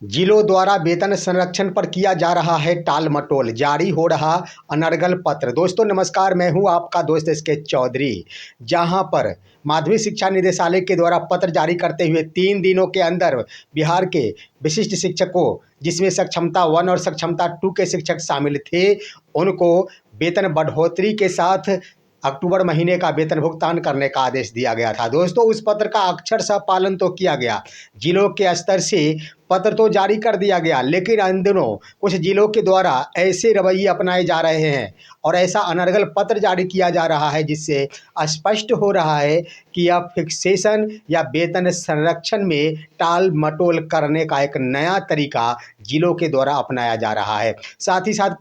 जिलों द्वारा वेतन संरक्षण पर किया जा रहा है टाल मटोल, जारी हो रहा अनर्गल पत्र। दोस्तों नमस्कार, मैं हूं आपका दोस्त एस के चौधरी। जहां पर माध्यमिक शिक्षा निदेशालय के द्वारा पत्र जारी करते हुए 3 दिनों के अंदर बिहार के विशिष्ट शिक्षकों, जिसमें सक्षमता 1 और सक्षमता 2 के शिक्षक शामिल थे, उनको वेतन बढ़ोतरी के साथ अक्टूबर महीने का वेतन भुगतान करने का आदेश दिया गया था। दोस्तों उस पत्र का अक्षरशः पालन तो किया गया, जिलों के स्तर से पत्र तो जारी कर दिया गया, लेकिन इन दिनों कुछ जिलों के द्वारा ऐसे रवैये अपनाए जा रहे हैं और ऐसा अनर्गल पत्र जारी किया जा रहा है जिससे स्पष्ट हो रहा है कि यह फिक्सेशन या वेतन संरक्षण में टाल मटोल करने का एक नया तरीका जिलों के द्वारा अपनाया जा रहा है। साथ ही साथ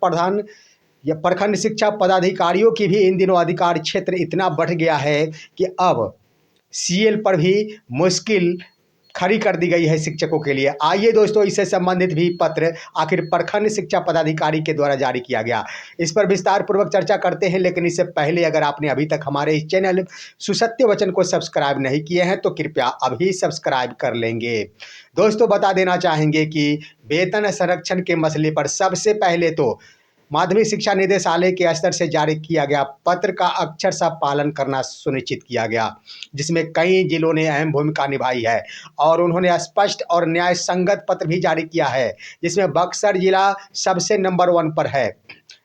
प्रखंड शिक्षा पदाधिकारियों की भी इन दिनों अधिकार क्षेत्र इतना बढ़ गया है कि अब सीएल पर भी मुश्किल खड़ी कर दी गई है शिक्षकों के लिए। आइए दोस्तों, इससे संबंधित भी पत्र आखिर प्रखंड शिक्षा पदाधिकारी के द्वारा जारी किया गया, इस पर विस्तार पूर्वक चर्चा करते हैं। लेकिन इससे पहले अगर आपने अभी तक हमारे इस चैनल सुसत्य वचन को सब्सक्राइब नहीं किए हैं तो कृपया अभी सब्सक्राइब कर लेंगे। दोस्तों बता देना चाहेंगे कि वेतन संरक्षण के मसले पर सबसे पहले तो माध्यमिक शिक्षा निदेशालय के स्तर से जारी किया गया पत्र का अक्षरशः पालन करना सुनिश्चित किया गया, जिसमें कई जिलों ने अहम भूमिका निभाई है और उन्होंने स्पष्ट और न्याय संगत पत्र भी जारी किया है, जिसमें बक्सर जिला सबसे नंबर 1 पर है,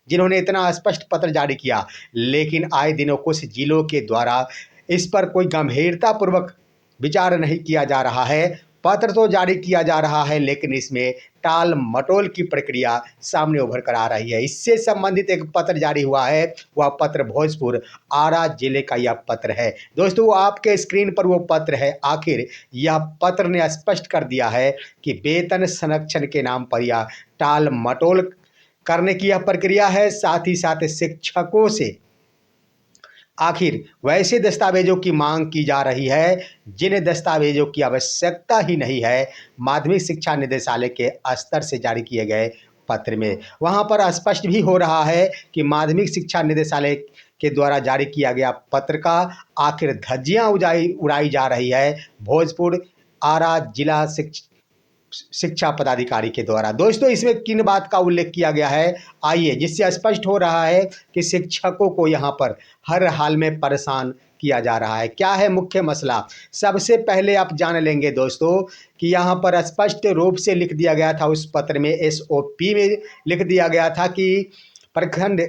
जिन्होंने इतना स्पष्ट पत्र जारी किया। लेकिन आए दिनों कुछ जिलों के द्वारा इस पर कोई गंभीरता पूर्वक विचार नहीं किया जा रहा है। पत्र तो जारी किया जा रहा है लेकिन इसमें टाल मटोल की प्रक्रिया सामने उभर कर आ रही है। इससे संबंधित एक पत्र जारी हुआ है, वह पत्र भोजपुर आरा जिले का यह पत्र है। दोस्तों वो आपके स्क्रीन पर वो पत्र है। आखिर यह पत्र ने स्पष्ट कर दिया है कि वेतन संरक्षण के नाम पर यह टाल मटोल करने की यह प्रक्रिया है। साथ ही साथ शिक्षकों से आखिर वैसे दस्तावेजों की मांग की जा रही है जिन दस्तावेजों की आवश्यकता ही नहीं है। माध्यमिक शिक्षा निदेशालय के स्तर से जारी किए गए पत्र में वहां पर स्पष्ट भी हो रहा है कि माध्यमिक शिक्षा निदेशालय के द्वारा जारी किया गया पत्र का आखिर धज्जियां उड़ाई जा रही है भोजपुर आरा जिला शिक्षा पदाधिकारी के द्वारा। दोस्तों इसमें किन बात का उल्लेख किया गया है, आइए, जिससे स्पष्ट हो रहा है कि शिक्षकों को यहाँ पर हर हाल में परेशान किया जा रहा है। क्या है मुख्य मसला, सबसे पहले आप जान लेंगे दोस्तों कि यहाँ पर स्पष्ट रूप से लिख दिया गया था, उस पत्र में एसओपी में लिख दिया गया था कि प्रखंड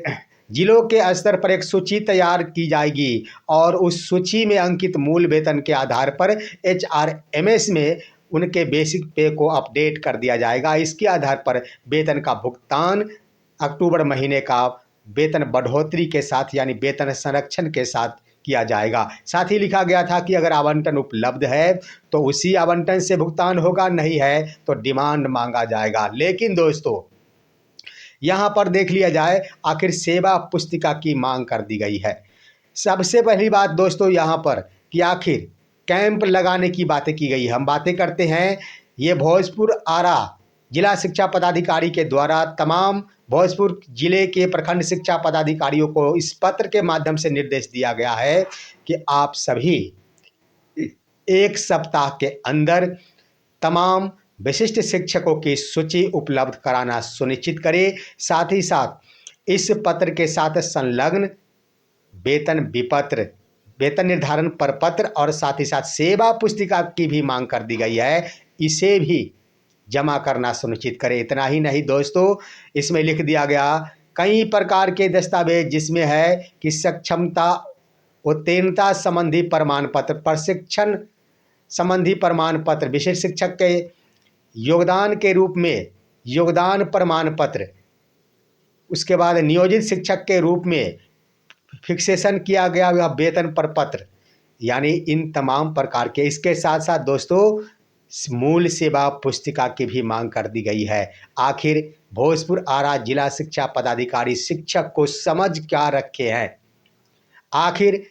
जिलों के स्तर पर एक सूची तैयार की जाएगी और उस सूची में अंकित मूल वेतन के आधार पर एचआरएमएस में उनके बेसिक पे को अपडेट कर दिया जाएगा। इसके आधार पर वेतन का भुगतान अक्टूबर महीने का वेतन बढ़ोतरी के साथ यानी वेतन संरक्षण के साथ किया जाएगा। साथ ही लिखा गया था कि अगर आवंटन उपलब्ध है तो उसी आवंटन से भुगतान होगा, नहीं है तो डिमांड मांगा जाएगा। लेकिन दोस्तों यहाँ पर देख लिया जाए, आखिर सेवा पुस्तिका की मांग कर दी गई है। सबसे पहली बात दोस्तों यहाँ पर कि आखिर कैंप लगाने की बातें की गई है। हम बातें करते हैं, ये भोजपुर आरा जिला शिक्षा पदाधिकारी के द्वारा तमाम भोजपुर जिले के प्रखंड शिक्षा पदाधिकारियों को इस पत्र के माध्यम से निर्देश दिया गया है कि आप सभी 1 सप्ताह के अंदर तमाम विशिष्ट शिक्षकों की सूची उपलब्ध कराना सुनिश्चित करें। साथ ही साथ इस पत्र के साथ संलग्न वेतन विपत्र, वेतन निर्धारण प्रपत्र और साथ ही साथ सेवा पुस्तिका की भी मांग कर दी गई है, इसे भी जमा करना सुनिश्चित करें। इतना ही नहीं दोस्तों, इसमें लिख दिया गया कई प्रकार के दस्तावेज, जिसमें है कि सक्षमता उत्तीर्णता संबंधी प्रमाण पत्र, प्रशिक्षण संबंधी प्रमाण पत्र, विशिष्ट शिक्षक के योगदान के रूप में योगदान प्रमाण पत्र, उसके बाद नियोजित शिक्षक के रूप में फिक्सेशन किया गया वह वेतन प्रपत्र, यानी इन तमाम प्रकार के। इसके साथ साथ दोस्तों मूल सेवा पुस्तिका की भी मांग कर दी गई है। आखिर भोजपुर आरा जिला शिक्षा पदाधिकारी शिक्षक को समझ क्या रखे हैं। आखिर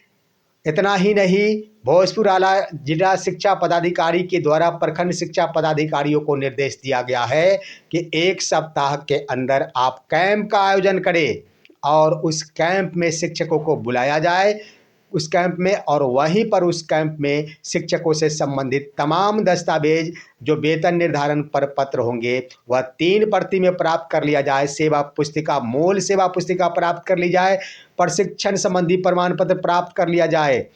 इतना ही नहीं, भोजपुर आला जिला शिक्षा पदाधिकारी के द्वारा प्रखंड शिक्षा पदाधिकारियों को निर्देश दिया गया है कि 1 सप्ताह के अंदर आप कैंप का आयोजन करें और उस कैंप में शिक्षकों को बुलाया जाए उस कैंप में, और वहीं पर उस कैंप में शिक्षकों से संबंधित तमाम दस्तावेज जो वेतन निर्धारण पर पत्र होंगे वह 3 प्रति में प्राप्त कर लिया जाए। सेवा पुस्तिका, मूल सेवा पुस्तिका प्राप्त कर ली जाए। प्रशिक्षण संबंधी प्रमाण पत्र प्राप्त कर लिया जाए।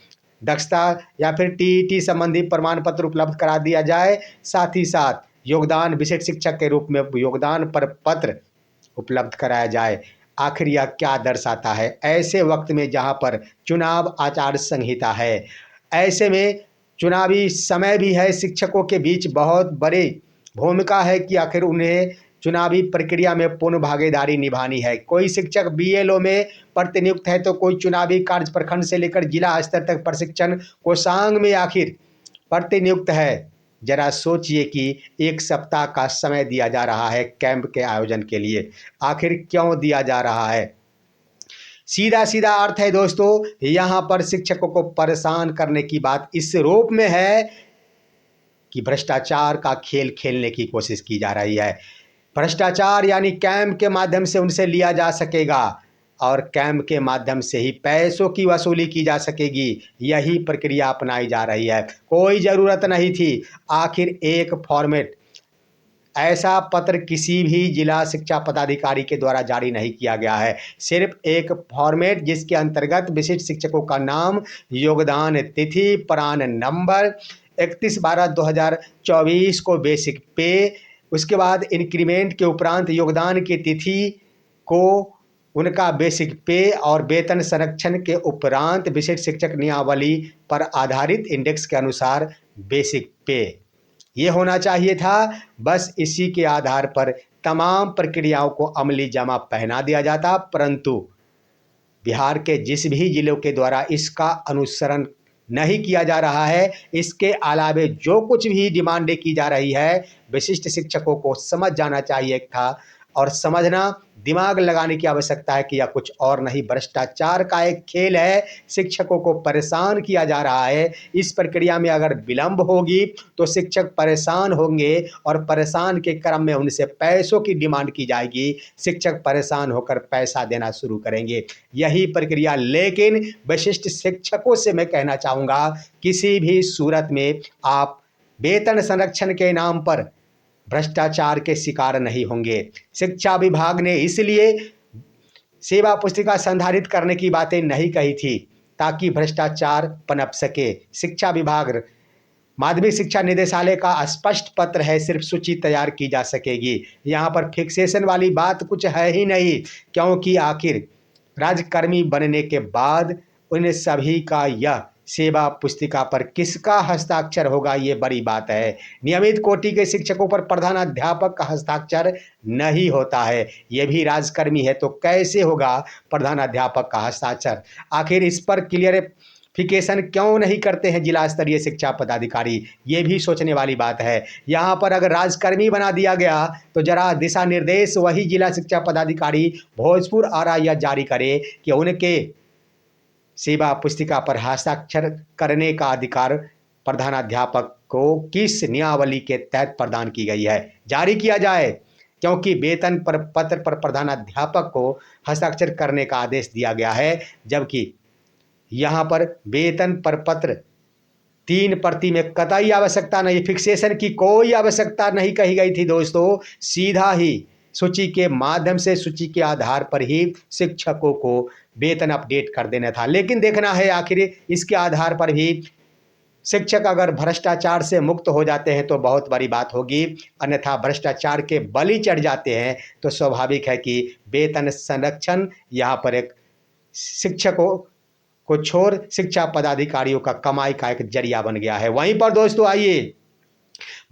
दक्षता या फिर टीईटी संबंधी प्रमाण पत्र उपलब्ध करा दिया जाए। साथ ही साथ योगदान, विशिष्ट शिक्षक के रूप में योगदान पर पत्र उपलब्ध कराया जाए। आखिर यह क्या दर्शाता है? ऐसे वक्त में जहां पर चुनाव आचार संहिता है, ऐसे में चुनावी समय भी है, शिक्षकों के बीच बहुत बड़ी भूमिका है कि आखिर उन्हें चुनावी प्रक्रिया में पूर्ण भागीदारी निभानी है। कोई शिक्षक बीएलओ में प्रतिनियुक्त है तो कोई चुनावी कार्य प्रखंड से लेकर जिला स्तर तक प्रशिक्षण कोषांग में आखिर प्रतिनियुक्त है। जरा सोचिए कि 1 सप्ताह का समय दिया जा रहा है कैंप के आयोजन के लिए। आखिर क्यों दिया जा रहा है? सीधा सीधा अर्थ है दोस्तों, यहाँ पर शिक्षकों को परेशान करने की बात इस रूप में है कि भ्रष्टाचार का खेल खेलने की कोशिश की जा रही है। भ्रष्टाचार यानी कैंप के माध्यम से उनसे लिया जा सकेगा और कैंप के माध्यम से ही पैसों की वसूली की जा सकेगी। यही प्रक्रिया अपनाई जा रही है। कोई ज़रूरत नहीं थी। आखिर एक फॉर्मेट, ऐसा पत्र किसी भी जिला शिक्षा पदाधिकारी के द्वारा जारी नहीं किया गया है। सिर्फ एक फॉर्मेट जिसके अंतर्गत विशिष्ट शिक्षकों का नाम, योगदान तिथि, प्रान नंबर, 31/12/2024 को बेसिक पे, उसके बाद इंक्रीमेंट के उपरांत योगदान की तिथि को उनका बेसिक पे और वेतन संरक्षण के उपरांत विशिष्ट शिक्षक नियमावली पर आधारित इंडेक्स के अनुसार बेसिक पे, ये होना चाहिए था। बस इसी के आधार पर तमाम प्रक्रियाओं को अमली जामा पहना दिया जाता, परंतु बिहार के जिस भी जिलों के द्वारा इसका अनुसरण नहीं किया जा रहा है, इसके अलावे जो कुछ भी डिमांडें की जा रही है, विशिष्ट शिक्षकों को समझ जाना चाहिए था और समझना, दिमाग लगाने की आवश्यकता है कि यह कुछ और नहीं, भ्रष्टाचार का एक खेल है। शिक्षकों को परेशान किया जा रहा है। इस प्रक्रिया में अगर विलंब होगी तो शिक्षक परेशान होंगे और परेशान के क्रम में उनसे पैसों की डिमांड की जाएगी। शिक्षक परेशान होकर पैसा देना शुरू करेंगे। यही प्रक्रिया, लेकिन विशिष्ट शिक्षकों से मैं कहना चाहूँगा, किसी भी सूरत में आप वेतन संरक्षण के नाम पर भ्रष्टाचार के शिकार नहीं होंगे। शिक्षा विभाग ने इसलिए सेवा पुस्तिका संधारित करने की बातें नहीं कही थी ताकि भ्रष्टाचार पनप सके। शिक्षा विभाग, माध्यमिक शिक्षा निदेशालय का स्पष्ट पत्र है, सिर्फ सूची तैयार की जा सकेगी। यहाँ पर फिक्सेशन वाली बात कुछ है ही नहीं, क्योंकि आखिर राज्यकर्मी बनने के बाद उन सभी का यह सेवा पुस्तिका पर किसका हस्ताक्षर होगा, ये बड़ी बात है। नियमित कोटि के शिक्षकों पर प्रधानाध्यापक का हस्ताक्षर नहीं होता है। ये भी राजकर्मी है तो कैसे होगा प्रधानाध्यापक का हस्ताक्षर? आखिर इस पर क्लियरिफिकेशन क्यों नहीं करते हैं जिला स्तरीय शिक्षा पदाधिकारी? ये भी सोचने वाली बात है। यहाँ पर अगर राजकर्मी बना दिया गया तो जरा दिशा निर्देश वही जिला शिक्षा पदाधिकारी भोजपुर आरा यह जारी करे कि उनके सेवा पुस्तिका पर हस्ताक्षर करने का अधिकार प्रधानाध्यापक को किस नियमावली के तहत प्रदान की गई है, जारी किया जाए। क्योंकि वेतन पर पत्र पर प्रधानाध्यापक को हस्ताक्षर करने का आदेश दिया गया है, जबकि यहाँ पर वेतन पर पत्र 3 प्रति में कतई आवश्यकता नहीं, फिक्सेशन की कोई आवश्यकता नहीं कही गई थी दोस्तों। सीधा ही सूची के माध्यम से, सूची के आधार पर ही शिक्षकों को वेतन अपडेट कर देना था। लेकिन देखना है आखिर इसके आधार पर भी शिक्षक अगर भ्रष्टाचार से मुक्त हो जाते हैं तो बहुत बड़ी बात होगी, अन्यथा भ्रष्टाचार के बलि चढ़ जाते हैं तो स्वाभाविक है कि वेतन संरक्षण यहाँ पर एक शिक्षकों को छोड़ शिक्षा पदाधिकारियों का कमाई का एक जरिया बन गया है। वहीं पर दोस्तों आइए,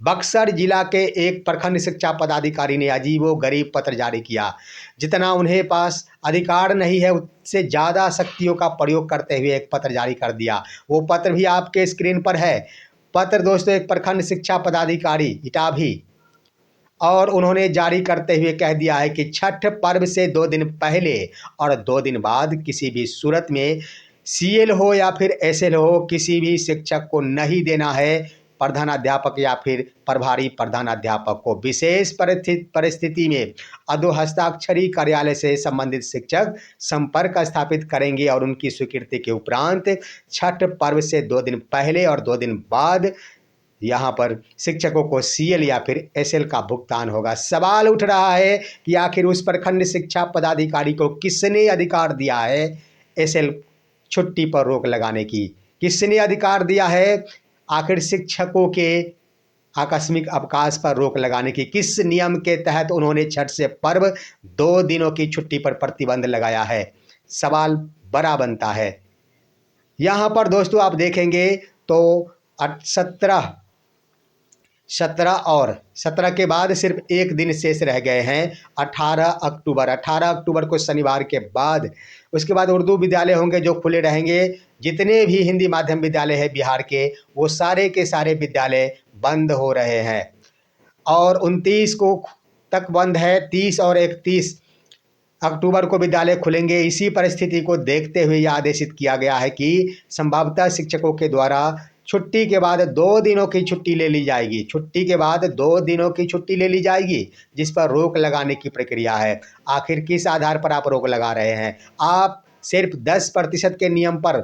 बक्सर जिला के एक प्रखंड शिक्षा पदाधिकारी ने अजीबो गरीब पत्र जारी किया। जितना उन्हें पास अधिकार नहीं है उससे ज़्यादा शक्तियों का प्रयोग करते हुए एक पत्र जारी कर दिया। वो पत्र भी आपके स्क्रीन पर है। पत्र दोस्तों एक प्रखंड शिक्षा पदाधिकारी इटाभी, और उन्होंने जारी करते हुए कह दिया है कि छठ पर्व से 2 दिन पहले और 2 दिन बाद किसी भी सूरत में सीएल हो या फिर एसएल हो, किसी भी शिक्षक को नहीं देना है प्रधानाध्यापक या फिर प्रभारी प्रधानाध्यापक को विशेष परिस्थिति में अधोहस्ताक्षरी कार्यालय से संबंधित शिक्षक संपर्क स्थापित करेंगे और उनकी स्वीकृति के उपरांत छठ पर्व से 2 दिन पहले और 2 दिन बाद यहाँ पर शिक्षकों को सीएल या फिर एसएल का भुगतान होगा। सवाल उठ रहा है कि आखिर उस प्रखंड शिक्षा पदाधिकारी को किसने अधिकार दिया है एसएल छुट्टी पर रोक लगाने की? किसने अधिकार दिया है आखिर शिक्षकों के आकस्मिक अवकाश पर रोक लगाने की? किस नियम के तहत उन्होंने छठ से पर्व 2 दिनों की छुट्टी पर प्रतिबंध लगाया है? सवाल बड़ा बनता है। यहाँ पर दोस्तों आप देखेंगे तो 17 के बाद सिर्फ एक दिन शेष रह गए हैं, 18 अक्टूबर को शनिवार के बाद। उसके बाद उर्दू विद्यालय होंगे जो खुले रहेंगे। जितने भी हिंदी माध्यम विद्यालय हैं बिहार के, वो सारे के सारे विद्यालय बंद हो रहे हैं और 29 को तक बंद है। 30 और 31 अक्टूबर को विद्यालय खुलेंगे। इसी परिस्थिति को देखते हुए यह आदेशित किया गया है कि संभवतः शिक्षकों के द्वारा छुट्टी के बाद 2 दिनों की छुट्टी ले ली जाएगी। छुट्टी के बाद 2 दिनों की छुट्टी ले ली जाएगी जिस पर रोक लगाने की प्रक्रिया है। आखिर किस आधार पर आप रोक लगा रहे हैं? आप सिर्फ 10% के नियम पर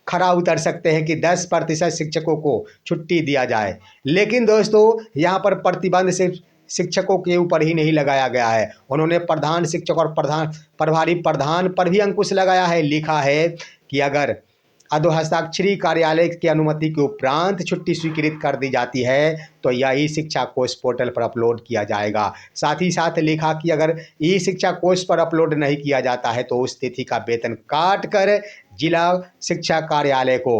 खरा उतर सकते हैं कि 10% शिक्षकों को छुट्टी दिया जाए, लेकिन दोस्तों यहाँ पर प्रतिबंध सिर्फ शिक्षकों के ऊपर ही नहीं लगाया गया है। उन्होंने प्रधान शिक्षक और प्रभारी प्रधान पर भी अंकुश लगाया है। लिखा है कि अगर अधोहस्ताक्षरी कार्यालय की अनुमति के उपरांत छुट्टी स्वीकृत कर दी जाती है तो यह ई शिक्षा कोष पोर्टल पर अपलोड किया जाएगा। साथ ही साथ लिखा कि अगर ई शिक्षा कोष पर अपलोड नहीं किया जाता है तो उस तिथि का वेतन काट कर जिला शिक्षा कार्यालय को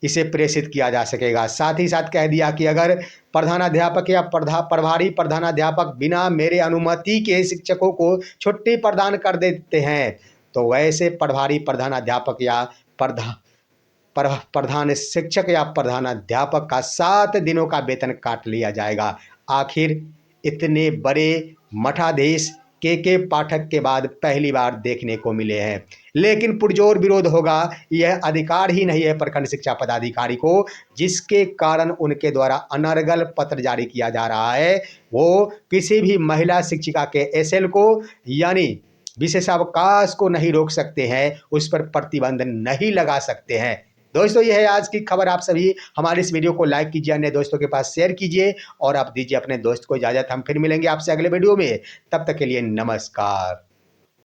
इसे प्रेषित किया जा सकेगा। साथ ही साथ कह दिया कि अगर प्रधानाध्यापक या प्रभारी प्रधानाध्यापक बिना मेरे अनुमति के शिक्षकों को छुट्टी प्रदान कर देते हैं तो वैसे प्रभारी प्रधानाध्यापक या प्रधान शिक्षक या प्रधानाध्यापक का 7 दिनों का वेतन काट लिया जाएगा। आखिर इतने बड़े मठाधीश के पाठक के बाद पहली बार देखने को मिले हैं, लेकिन पुरजोर विरोध होगा। यह अधिकार ही नहीं है प्रखंड शिक्षा पदाधिकारी को, जिसके कारण उनके द्वारा अनर्गल पत्र जारी किया जा रहा है। वो किसी भी महिला शिक्षिका के एसएल को यानी विशेषावकाश को नहीं रोक सकते हैं, उस पर प्रतिबंध नहीं लगा सकते हैं। दोस्तों यह है आज की खबर। आप सभी हमारे इस वीडियो को लाइक कीजिए, अन्य दोस्तों के पास शेयर कीजिए और आप दीजिए अपने दोस्त को इजाज़त। हम फिर मिलेंगे आपसे अगले वीडियो में। तब तक के लिए नमस्कार।